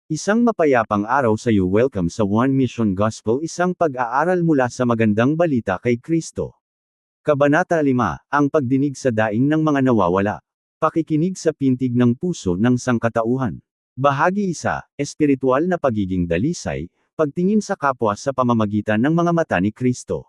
Isang mapayapang araw sa iyo. Welcome sa One Mission Gospel, isang pag-aaral mula sa magandang balita kay Kristo. Kabanata 5, ang pagdinig sa daing ng mga nawawala. Pakikinig sa pintig ng puso ng sangkatauhan. Bahagi 1, espiritual na pagiging dalisay, pagtingin sa kapwa sa pamamagitan ng mga mata ni Kristo.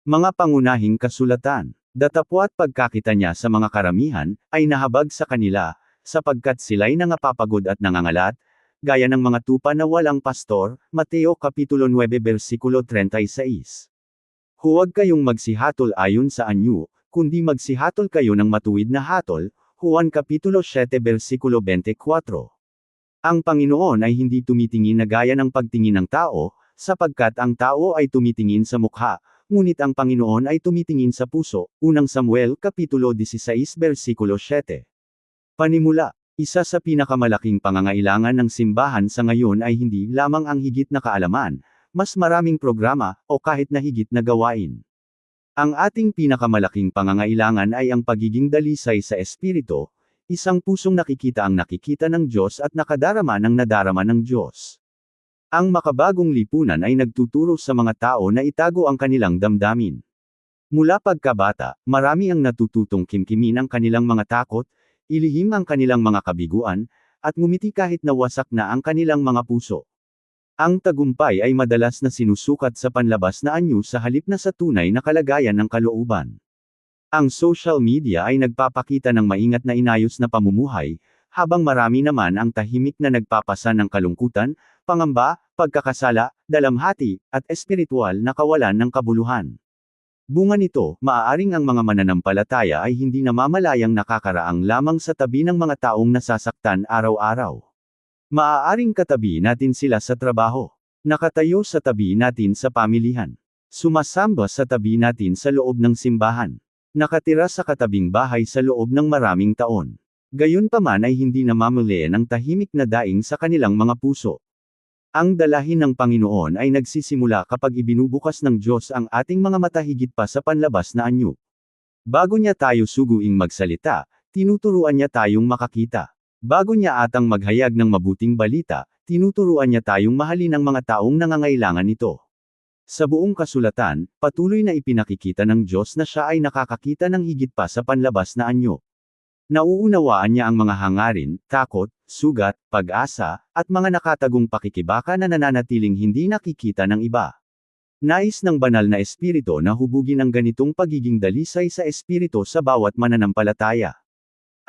Mga pangunahing kasulatan. Datapwat pagkakita niya sa mga karamihan, ay nahabag sa kanila, sapagkat sila'y nangapapagod at nangangalat, gaya ng mga tupa na walang pastor, Mateo Kapitulo 9 versikulo 36. Huwag kayong magsihatol ayon sa anyo, kundi magsihatol kayo ng matuwid na hatol, Juan Kapitulo 7 versikulo 24. Ang Panginoon ay hindi tumitingin na gaya ng pagtingin ng tao, sapagkat ang tao ay tumitingin sa mukha, ngunit ang Panginoon ay tumitingin sa puso, unang Samuel Kapitulo 16 versikulo 7. Panimula. Isa sa pinakamalaking pangangailangan ng simbahan sa ngayon ay hindi lamang ang higit na kaalaman, mas maraming programa, o kahit na higit na gawain. Ang ating pinakamalaking pangangailangan ay ang pagiging dalisay sa espiritu, isang pusong nakikita ang nakikita ng Diyos at nakadarama ng nadarama ng Diyos. Ang makabagong lipunan ay nagtuturo sa mga tao na itago ang kanilang damdamin. Mula pagkabata, marami ang natututong kimkimin ang kanilang mga takot, ilihim ang kanilang mga kabiguan, at ngumiti kahit na wasak na ang kanilang mga puso. Ang tagumpay ay madalas na sinusukat sa panlabas na anyo sa halip na sa tunay na kalagayan ng kalooban. Ang social media ay nagpapakita ng maingat na inayos na pamumuhay, habang marami naman ang tahimik na nagpapasa ng kalungkutan, pangamba, pagkakasala, dalamhati, at espiritual na kawalan ng kabuluhan. Bunga nito, maaaring ang mga mananampalataya ay hindi namamalayang nakakaraang lamang sa tabi ng mga taong nasasaktan araw-araw. Maaaring katabi natin sila sa trabaho. Nakatayo sa tabi natin sa pamilihan. Sumasamba sa tabi natin sa loob ng simbahan. Nakatira sa katabing bahay sa loob ng maraming taon. Gayunpaman ay hindi namamalayan ang tahimik na daing sa kanilang mga puso. Ang dalahin ng Panginoon ay nagsisimula kapag ibinubukas ng Diyos ang ating mga mata higit pa sa panlabas na anyo. Bago niya tayo suguing magsalita, tinuturuan niya tayong makakita. Bago niya atang maghayag ng mabuting balita, tinuturuan niya tayong mahalin ang mga taong nangangailangan nito. Sa buong kasulatan, patuloy na ipinakikita ng Diyos na siya ay nakakakita ng higit pa sa panlabas na anyo. Nauunawaan niya ang mga hangarin, takot, sugat, pag-asa, at mga nakatagong pakikibaka na nananatiling hindi nakikita ng iba. Nais ng banal na espiritu na hubugin ang ganitong pagiging dalisay sa espiritu sa bawat mananampalataya.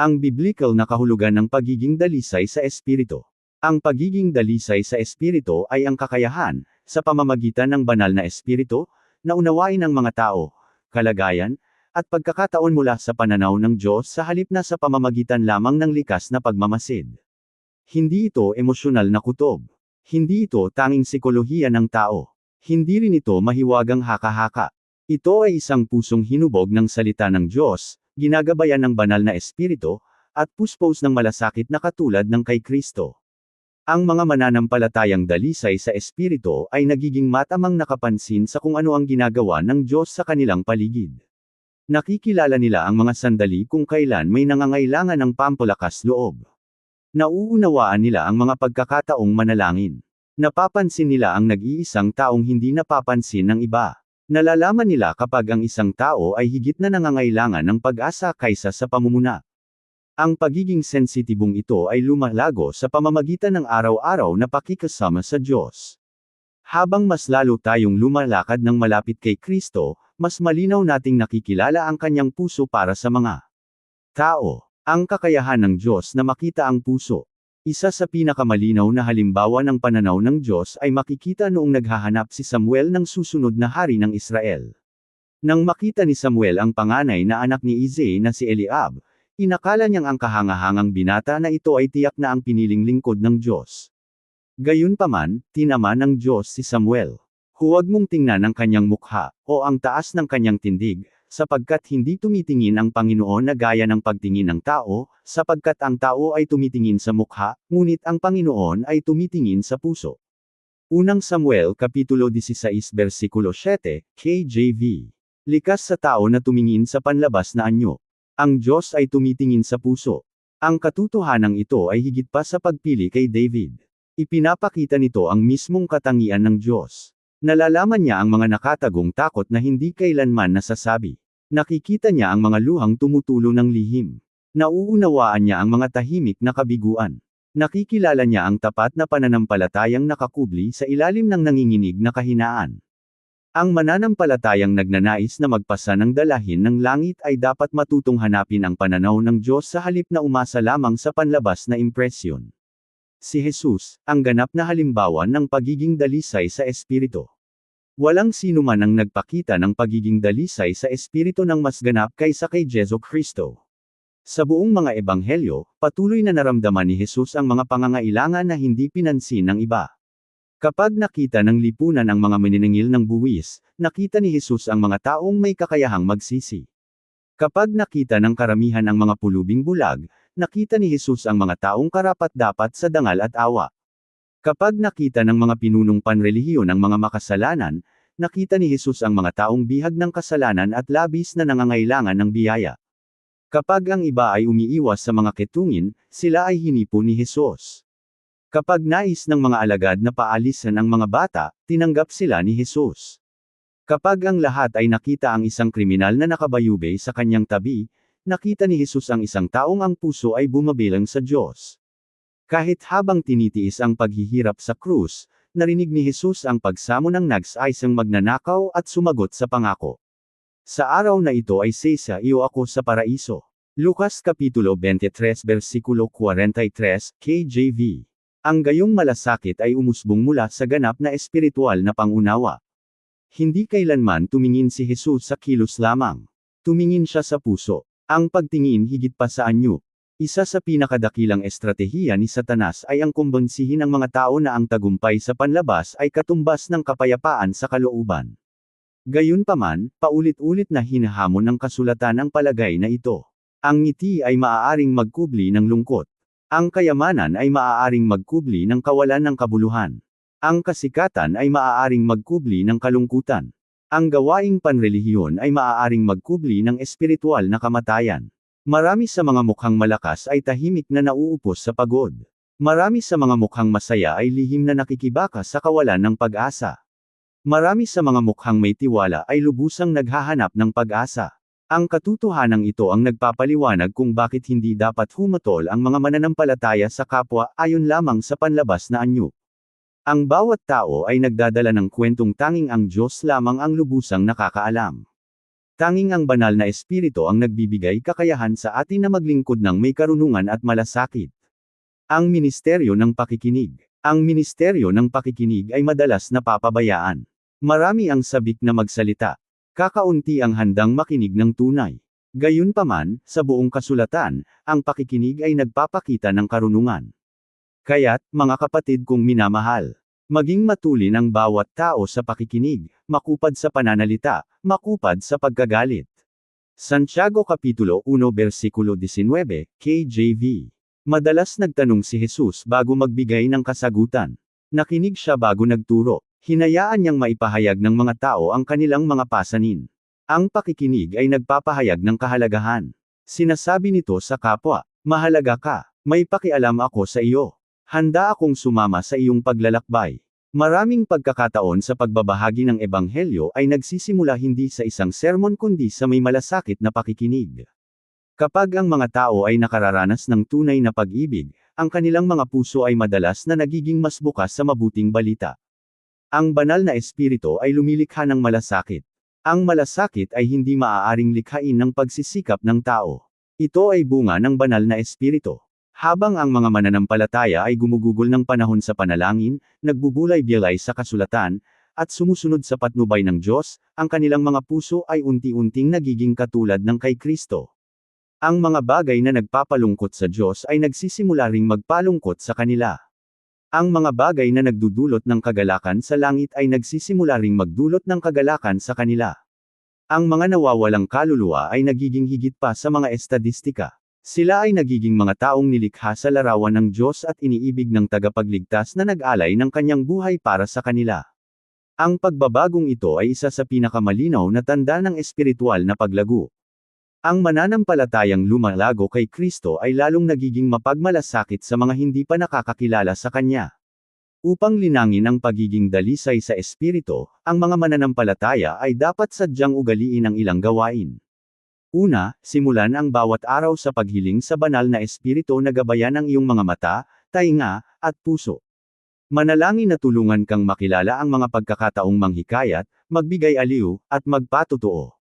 Ang biblical na kahulugan ng pagiging dalisay sa espiritu. Ang pagiging dalisay sa espiritu ay ang kakayahan, sa pamamagitan ng banal na espiritu, na unawain ang mga tao, kalagayan, at pagkakataon mula sa pananaw ng Diyos sa halip na sa pamamagitan lamang ng likas na pagmamasid. Hindi ito emosyonal na kutob. Hindi ito tanging sikolohiya ng tao. Hindi rin ito mahiwagang haka-haka. Ito ay isang pusong hinubog ng salita ng Diyos, ginagabayan ng banal na espiritu, at puspos ng malasakit na katulad ng kay Kristo. Ang mga mananampalatayang dalisay sa espiritu ay nagiging matamang nakapansin sa kung ano ang ginagawa ng Diyos sa kanilang paligid. Nakikilala nila ang mga sandali kung kailan may nangangailangan ng pampalakas loob. Nauunawaan nila ang mga pagkakataong manalangin. Napapansin nila ang nag-iisang taong hindi napapansin ng iba. Nalalaman nila kapag ang isang tao ay higit na nangangailangan ng pag-asa kaysa sa pamumuna. Ang pagiging sensitibong ito ay lumalago sa pamamagitan ng araw-araw na pakikasama sa Diyos. Habang mas lalo tayong lumalakad ng malapit kay Kristo, mas malinaw nating nakikilala ang kanyang puso para sa mga tao. Ang kakayahan ng Diyos na makita ang puso. Isa sa pinakamalinaw na halimbawa ng pananaw ng Diyos ay makikita noong naghahanap si Samuel ng susunod na hari ng Israel. Nang makita ni Samuel ang panganay na anak ni Isai na si Eliab, inakala niyang ang kahangahangang binata na ito ay tiyak na ang piniling lingkod ng Diyos. Gayunpaman, tinama ng Diyos si Samuel. Huwag mong tingnan ang kanyang mukha, o ang taas ng kanyang tindig, sapagkat hindi tumitingin ang Panginoon na gaya ng pagtingin ng tao, sapagkat ang tao ay tumitingin sa mukha, ngunit ang Panginoon ay tumitingin sa puso. Unang Samuel Kapitulo 16 versikulo 7, KJV. Likas sa tao na tumingin sa panlabas na anyo. Ang Diyos ay tumitingin sa puso. Ang katotohanan ito ay higit pa sa pagpili kay David. Ipinapakita nito ang mismong katangian ng Diyos. Nalalaman niya ang mga nakatagong takot na hindi kailanman nasasabi. Nakikita niya ang mga luhang tumutulo ng lihim. Nauunawaan niya ang mga tahimik na kabiguan. Nakikilala niya ang tapat na pananampalatayang nakakubli sa ilalim ng nanginginig na kahinaan. Ang mananampalatayang nagnanais na magpasa ng dalahin ng langit ay dapat matutong hanapin ang pananaw ng Diyos sa halip na umasa lamang sa panlabas na impresyon. Si Jesus, ang ganap na halimbawa ng pagiging dalisay sa Espiritu. Walang sino man ang nagpakita ng pagiging dalisay sa Espiritu ng mas ganap kaysa kay Jesu Kristo. Sa buong mga ebanghelyo, patuloy na naramdaman ni Jesus ang mga pangangailangan na hindi pinansin ng iba. Kapag nakita ng lipunan ang mga maniningil ng buwis, nakita ni Jesus ang mga taong may kakayahang magsisi. Kapag nakita ng karamihan ang mga pulubing bulag, nakita ni Jesus ang mga taong karapat-dapat sa dangal at awa. Kapag nakita ng mga pinunong panrelihiyon ang mga makasalanan, nakita ni Jesus ang mga taong bihag ng kasalanan at labis na nangangailangan ng biyaya. Kapag ang iba ay umiiwas sa mga ketungin, sila ay hinipo ni Jesus. Kapag nais ng mga alagad na paalisan ang mga bata, tinanggap sila ni Jesus. Kapag ang lahat ay nakita ang isang kriminal na nakabayubay sa kanyang tabi, nakita ni Jesus ang isang taong ang puso ay bumabilang sa Diyos. Kahit habang tinitiis ang paghihirap sa krus, narinig ni Jesus ang pagsamo ng nagsaisang magnanakaw at sumagot sa pangako. Sa araw na ito ay sesa iyo ako sa paraiso. Lucas Kapitulo 23 versikulo 43, KJV. Ang gayong malasakit ay umusbong mula sa ganap na espiritual na pangunawa. Hindi kailanman tumingin si Jesus sa kilos lamang. Tumingin siya sa puso. Ang pagtingin higit pa sa anyo. Isa sa pinakadakilang estratehiya ni Satanas ay ang kumbonsihin ang mga tao na ang tagumpay sa panlabas ay katumbas ng kapayapaan sa kalooban. Gayunpaman, paulit-ulit na hinahamon ng kasulatan ang palagay na ito. Ang ngiti ay maaaring magkubli ng lungkot. Ang kayamanan ay maaaring magkubli ng kawalan ng kabuluhan. Ang kasikatan ay maaaring magkubli ng kalungkutan. Ang gawaing panrelihiyon ay maaaring magkubli ng espiritual na kamatayan. Marami sa mga mukhang malakas ay tahimik na nauupos sa pagod. Marami sa mga mukhang masaya ay lihim na nakikibaka sa kawalan ng pag-asa. Marami sa mga mukhang may tiwala ay lubusang naghahanap ng pag-asa. Ang katotohanan ito ang nagpapaliwanag kung bakit hindi dapat humatol ang mga mananampalataya sa kapwa ayon lamang sa panlabas na anyo. Ang bawat tao ay nagdadala ng kwentong tanging ang Diyos lamang ang lubusang nakakaalam. Tanging ang banal na espiritu ang nagbibigay kakayahan sa atin na maglingkod ng may karunungan at malasakit. Ang ministeryo ng pakikinig. Ang ministeryo ng pakikinig ay madalas napapabayaan. Marami ang sabik na magsalita. Kakaunti ang handang makinig ng tunay. Gayunpaman, sa buong kasulatan, ang pakikinig ay nagpapakita ng karunungan. Kaya't, mga kapatid kong minamahal, maging matulin ang bawat tao sa pakikinig, makupad sa pananalita, makupad sa pagkagalit. Santiago Kapitulo 1 versikulo 19, KJV. Madalas nagtanong si Jesus bago magbigay ng kasagutan. Nakinig siya bago nagturo. Hinayaan niyang maipahayag ng mga tao ang kanilang mga pasanin. Ang pakikinig ay nagpapahayag ng kahalagahan. Sinasabi nito sa kapwa, mahalaga ka, may pakialam ako sa iyo. Handa akong sumama sa iyong paglalakbay. Maraming pagkakataon sa pagbabahagi ng ebanghelyo ay nagsisimula hindi sa isang sermon kundi sa may malasakit na pakikinig. Kapag ang mga tao ay nakararanas ng tunay na pag-ibig, ang kanilang mga puso ay madalas na nagiging mas bukas sa mabuting balita. Ang banal na espiritu ay lumilikha ng malasakit. Ang malasakit ay hindi maaaring likhain ng pagsisikap ng tao. Ito ay bunga ng banal na espiritu. Habang ang mga mananampalataya ay gumugugol ng panahon sa panalangin, nagbubulay-bilay sa kasulatan, at sumusunod sa patnubay ng Diyos, ang kanilang mga puso ay unti-unting nagiging katulad ng kay Kristo. Ang mga bagay na nagpapalungkot sa Diyos ay nagsisimula ring magpalungkot sa kanila. Ang mga bagay na nagdudulot ng kagalakan sa langit ay nagsisimula ring magdulot ng kagalakan sa kanila. Ang mga nawawalang kaluluwa ay nagiging higit pa sa mga estadistika. Sila ay nagiging mga taong nilikha sa larawan ng Diyos at iniibig ng tagapagligtas na nag-alay ng kanyang buhay para sa kanila. Ang pagbabagong ito ay isa sa pinakamalinaw na tanda ng espiritual na paglago. Ang mananampalatayang lumalago kay Kristo ay lalong nagiging mapagmalasakit sa mga hindi pa nakakakilala sa Kanya. Upang linangin ang pagiging dalisay sa espiritu, ang mga mananampalataya ay dapat sadyang ugaliin ang ilang gawain. Una, simulan ang bawat araw sa paghiling sa banal na espiritu na gabayan ang iyong mga mata, tainga, at puso. Manalangin na tulungan kang makilala ang mga pagkakataong manghikayat, magbigay aliw, at magpatotoo.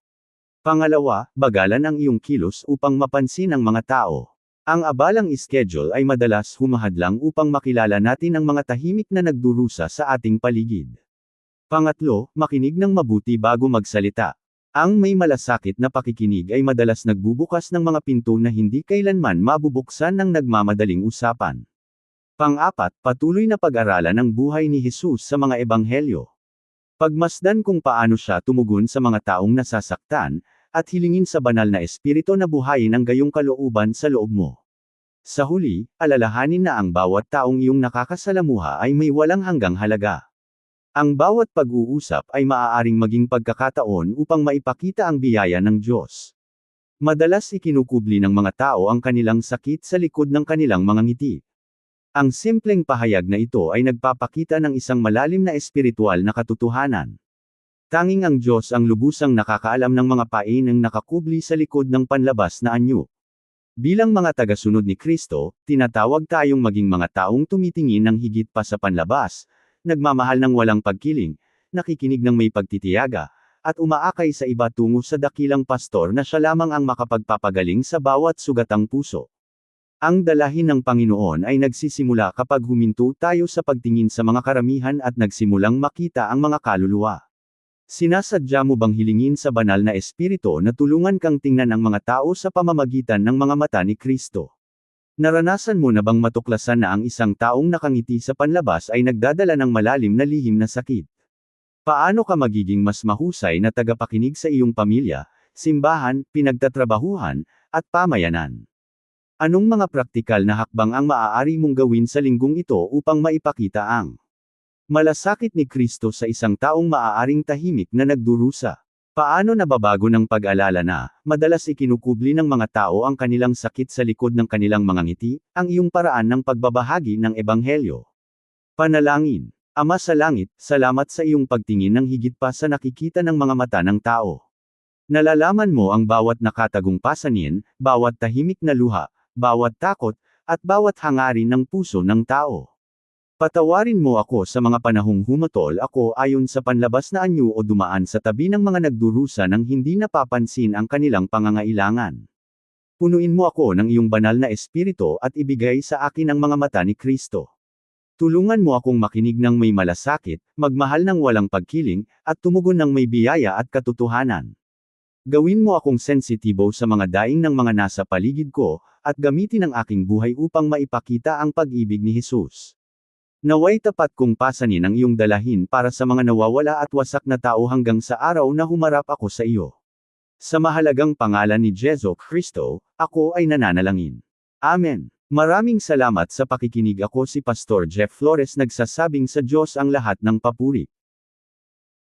Pangalawa, bagalan ang iyong kilos upang mapansin ang mga tao. Ang abalang schedule ay madalas humahadlang upang makilala natin ang mga tahimik na nagdurusa sa ating paligid. Pangatlo, makinig ng mabuti bago magsalita. Ang may malasakit na pakikinig ay madalas nagbubukas ng mga pinto na hindi kailanman mabubuksan ng nagmamadaling usapan. Pang-apat, patuloy na pag-aralan ang buhay ni Jesus sa mga ebanghelyo. Pagmasdan kung paano siya tumugon sa mga taong nasasaktan, at hilingin sa banal na espiritu na buhayin ang gayong kalooban sa loob mo. Sa huli, alalahanin na ang bawat taong iyong nakakasalamuha ay may walang hanggang halaga. Ang bawat pag-uusap ay maaaring maging pagkakataon upang maipakita ang biyaya ng Diyos. Madalas ikinukubli ng mga tao ang kanilang sakit sa likod ng kanilang mga ngiti. Ang simpleng pahayag na ito ay nagpapakita ng isang malalim na espiritual na katotohanan. Tanging ang Diyos ang lubusang nakakaalam ng mga pain ang nakakubli sa likod ng panlabas na anyo. Bilang mga tagasunod ni Kristo, tinatawag tayong maging mga taong tumitingin ng higit pa sa panlabas, nagmamahal ng walang pagkiling, nakikinig ng may pagtitiyaga, at umaakay sa iba tungo sa dakilang pastor na siya lamang ang makapagpapagaling sa bawat sugatang puso. Ang dalahin ng Panginoon ay nagsisimula kapag huminto tayo sa pagtingin sa mga karamihan at nagsimulang makita ang mga kaluluwa. Sinasadya mo bang hilingin sa banal na espiritu na tulungan kang tingnan ang mga tao sa pamamagitan ng mga mata ni Kristo? Naranasan mo na bang matuklasan na ang isang taong nakangiti sa panlabas ay nagdadala ng malalim na lihim na sakit? Paano ka magiging mas mahusay na tagapakinig sa iyong pamilya, simbahan, pinagtatrabahuhan, at pamayanan? Anong mga praktikal na hakbang ang maaari mong gawin sa linggong ito upang maipakita ang malasakit ni Kristo sa isang taong maaaring tahimik na nagdurusa? Paano nababago ng pag-alala na, madalas ikinukubli ng mga tao ang kanilang sakit sa likod ng kanilang mga ngiti, ang iyong paraan ng pagbabahagi ng ebanghelyo? Panalangin. Ama sa langit, salamat sa iyong pagtingin ng higit pa sa nakikita ng mga mata ng tao. Nalalaman mo ang bawat nakatagong pasanin, bawat tahimik na luha, bawat takot, at bawat hangarin ng puso ng tao. Patawarin mo ako sa mga panahong humatol ako ayon sa panlabas na anyo o dumaan sa tabi ng mga nagdurusa nang hindi napapansin ang kanilang pangangailangan. Punuin mo ako ng iyong banal na espiritu at ibigay sa akin ang mga mata ni Kristo. Tulungan mo akong makinig ng may malasakit, magmahal ng walang pagkiling, at tumugon ng may biyaya at katotohanan. Gawin mo akong sensitibo sa mga daing ng mga nasa paligid ko, at gamitin ang aking buhay upang maipakita ang pag-ibig ni Jesus. Naway tapat kong pasanin ang iyong dalahin para sa mga nawawala at wasak na tao hanggang sa araw na humarap ako sa iyo. Sa mahalagang pangalan ni Jesu Kristo, ako ay nananalangin. Amen. Maraming salamat sa pakikinig. Ako si Pastor Jeff Flores, nagsasabing sa Diyos ang lahat ng papuri.